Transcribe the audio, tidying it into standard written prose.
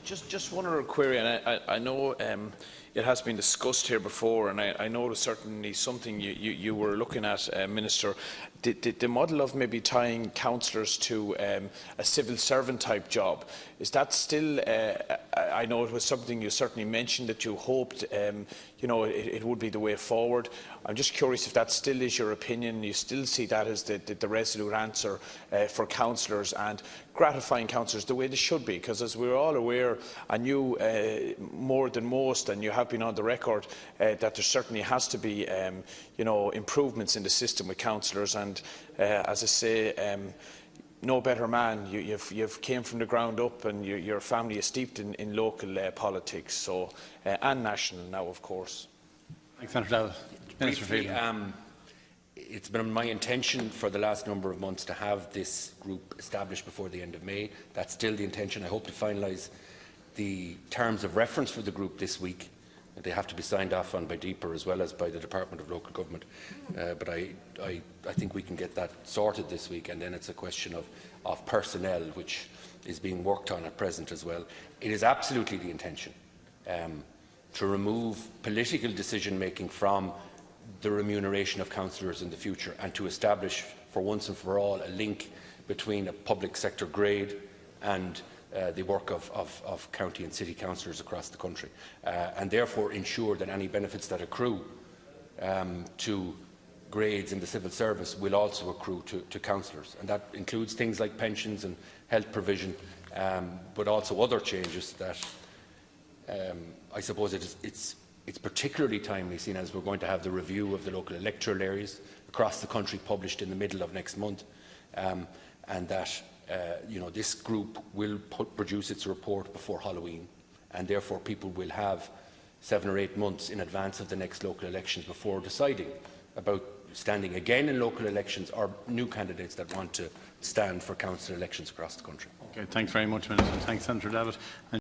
Just one other query, and I know it has been discussed here before, and I know it's certainly something you were looking at, Minister. The model of maybe tying councillors to a civil servant type job, is that still? I know it was something you certainly mentioned that you hoped, it would be the way forward. I'm just curious if that still is your opinion. You still see that as the resolute answer for councillors and gratifying councillors the way they should be, because as we're all aware, and you more than most, and you have been on the record, that there certainly has to be improvements in the system with councillors, and as I say, no better man. You've came from the ground up, and your family is steeped in local politics, so and national now, of course. Thanks, Senator Davitt. Minister Phelan. It's been my intention for the last number of months to have this group established before the end of May. That's still the intention. I hope to finalise the terms of reference for the group this week. They have to be signed off on by DEPR as well as by the Department of Local Government. But I think we can get that sorted this week, and then it's a question of personnel, which is being worked on at present as well. It is absolutely the intention to remove political decision-making from the remuneration of councillors in the future, and to establish for once and for all a link between a public sector grade and the work of county and city councillors across the country, and therefore ensure that any benefits that accrue to grades in the civil service will also accrue to councillors, and that includes things like pensions and health provision, but also other changes that I suppose it's particularly timely, seeing as we're going to have the review of the local electoral areas across the country published in the middle of next month, and that this group will produce its report before Halloween, and therefore people will have 7 or 8 months in advance of the next local elections before deciding about standing again in local elections, or new candidates that want to stand for council elections across the country. Okay, thanks very much, Minister. Thanks, Senator Davitt.